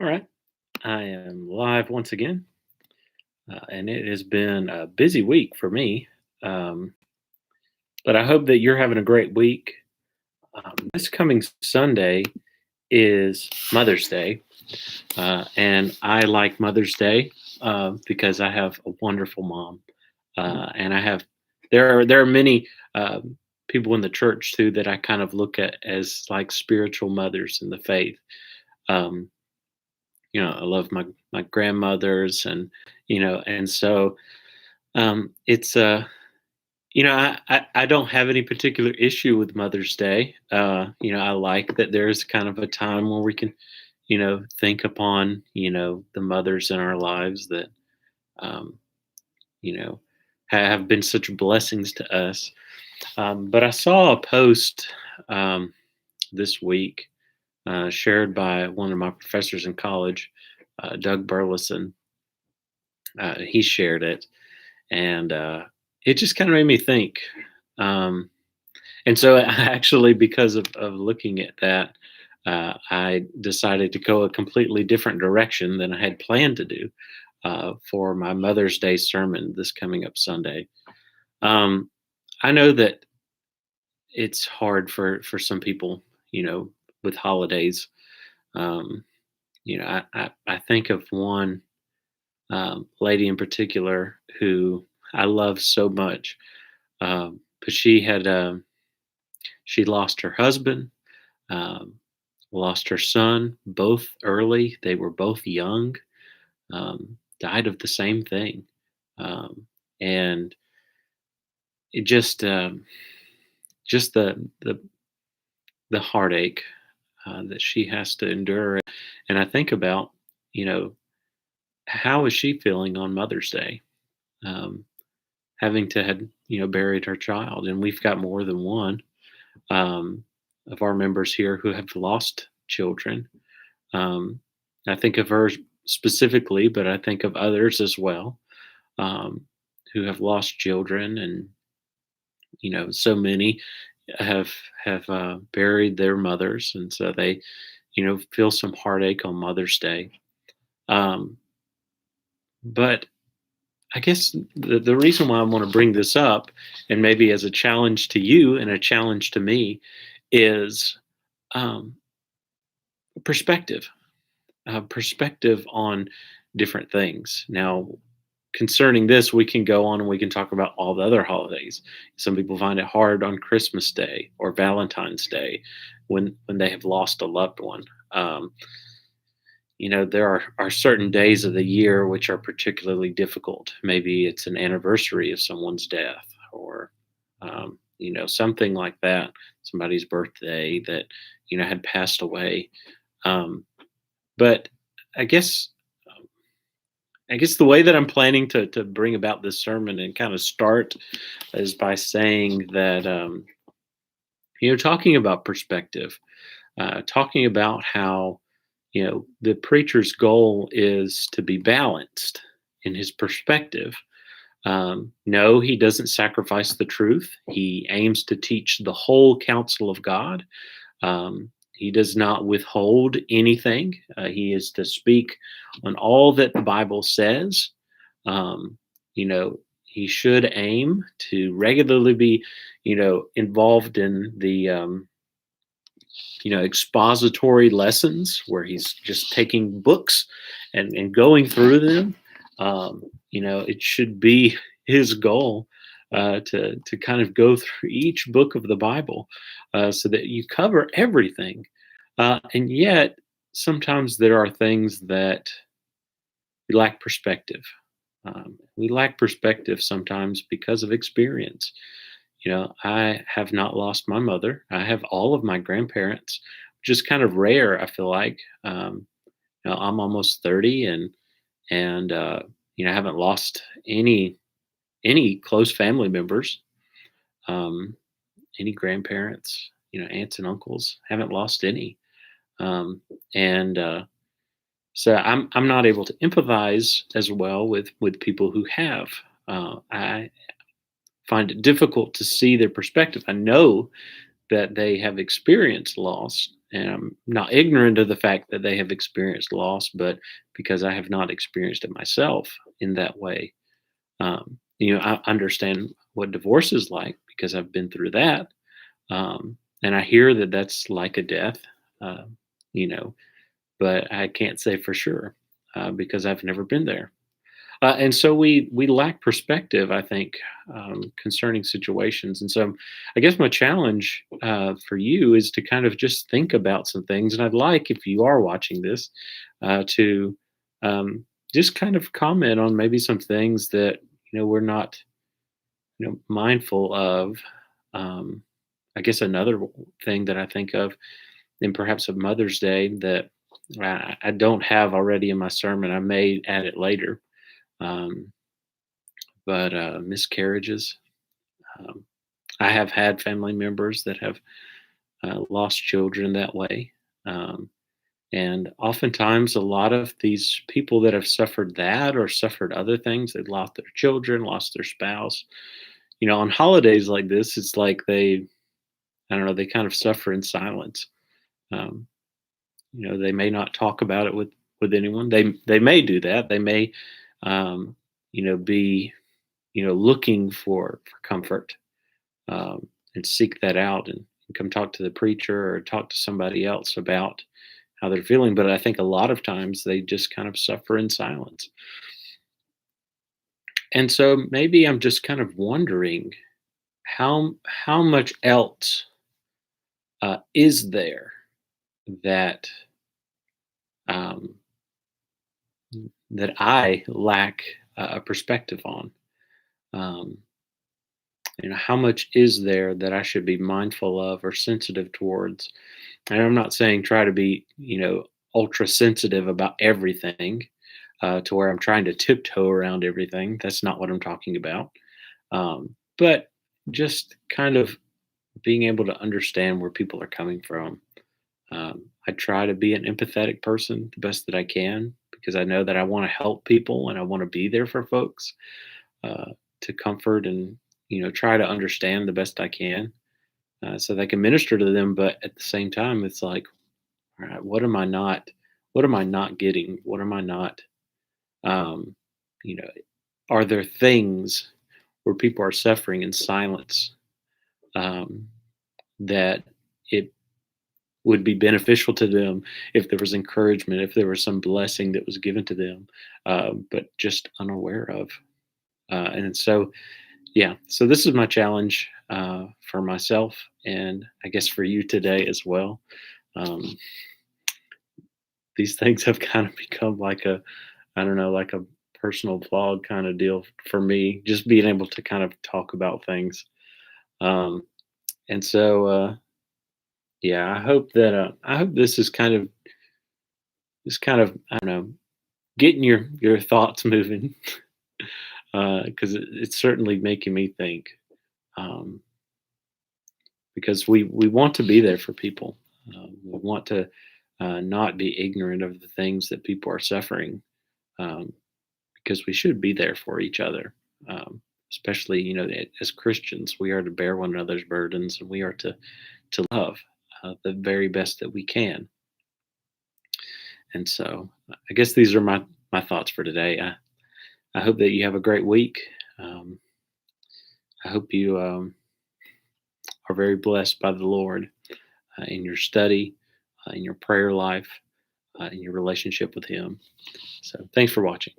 All right. I am live once again, and it has been a busy week for me. Um, but I hope that you're having a great week. This coming Sunday is Mother's Day, and I like Mother's Day because I have a wonderful mom, and I have there are many people in the church too that I kind of look at as like spiritual mothers in the faith. Um, I love my grandmothers, and so it's I don't have any particular issue with Mother's Day. I like that there's kind of a time where we can, think upon, the mothers in our lives that, um, you know, have been such blessings to us. But I saw a post this week shared by one of my professors in college, Doug Burleson. He shared it, and it just kind of made me think. Um, and so, actually, because of looking at that, I decided to go a completely different direction than I had planned to do for my Mother's Day sermon this coming up Sunday. Um, I know that it's hard for some people, with holidays. Um, I think of one lady in particular who I love so much. But she lost her husband, um, lost her son, both early. They were both young. Died of the same thing, um, and it just the heartache that she has to endure. And I think about, you know, how is she feeling on Mother's Day? Um, Having to had buried her child, and we've got more than one um, of our members here who have lost children. Um, I think of her specifically, but I think of others as well um, who have lost children, and so many have buried their mothers, and so they feel some heartache on Mother's Day. Um, but I guess the reason why I want to bring this up, and maybe as a challenge to you and a challenge to me, is um, perspective. Perspective on different things. Now, concerning this, we can go on and we can talk about all the other holidays. Some people find it hard on Christmas Day or Valentine's Day when they have lost a loved one. Um, there are certain days of the year which are particularly difficult. Maybe it's an anniversary of someone's death, or something like that, somebody's birthday that had passed away. Um, but I guess I guess the way that I'm planning to bring about this sermon and kind of start is by saying that talking about perspective, talking about how the preacher's goal is to be balanced in his perspective. No, he doesn't sacrifice the truth. He aims to teach the whole counsel of God. He does not withhold anything. He is to speak on all that the Bible says. Um, he should aim to regularly be, involved in the, expository lessons where he's just taking books and going through them. It should be his goal to kind of go through each book of the Bible so that you cover everything. And yet, sometimes there are things that we lack perspective. We lack perspective sometimes because of experience. I have not lost my mother. I have all of my grandparents, which is kind of rare. I feel like I'm almost 30, and I haven't lost any close family members, um, any grandparents, aunts and uncles. Haven't lost any, and so I'm not able to empathize as well with people who have. I find it difficult to see their perspective. I know that they have experienced loss, And I'm not ignorant of the fact that they have experienced loss, but because I have not experienced it myself in that way, I understand what divorce is like because I've been through that. And I hear that that's like a death, uh, you know, but I can't say for sure because I've never been there. And so we lack perspective, I think, concerning situations. And so, I guess my challenge for you is to kind of just think about some things. And I'd like, if you are watching this, to just kind of comment on maybe some things that we're not mindful of. Um, I guess another thing that I think of, and perhaps of Mother's Day, that I don't have already in my sermon. I may add it later. Um, but miscarriages. Um, I have had family members that have lost children that way. Um, and oftentimes, a lot of these people that have suffered that or suffered other things, they've lost their children, lost their spouse. On holidays like this, it's like I don't know, they kind of suffer in silence. Um, they may not talk about it with anyone. They may do that. They may, um, be looking for comfort, and seek that out and come talk to the preacher or talk to somebody else about how they're feeling. But I think a lot of times they just kind of suffer in silence. And so maybe I'm just kind of wondering how much else is there that um, that I lack a perspective on. Um, how much is there that I should be mindful of or sensitive towards? And I'm not saying try to be, ultra sensitive about everything to where I'm trying to tiptoe around everything. That's not what I'm talking about. But just kind of being able to understand where people are coming from. I try to be an empathetic person the best that I can because I know that I want to help people and I want to be there for folks to comfort and, try to understand the best I can so they can minister to them. But at the same time, it's like, all right, what am I not getting? What am I not, um, you know, are there things where people are suffering in silence um, that it would be beneficial to them if there was encouragement, if there was some blessing that was given to them, but just unaware of. And so, yeah, so this is my challenge for myself and I guess for you today as well. Um, these things have kind of become like I don't know, like a personal vlog kind of deal for me, just being able to kind of talk about things. Um, and so, yeah, I hope this is kind of I don't know, getting your thoughts moving because it's certainly making me think. Um, because we want to be there for people. We want to not be ignorant of the things that people are suffering. Um, because we should be there for each other. Especially, as Christians, we are to bear one another's burdens and we are to love the very best that we can. And so, I guess these are my thoughts for today. I hope that you have a great week. Um, I hope you are very blessed by the Lord in your study, in your prayer life, in your relationship with Him. So, thanks for watching.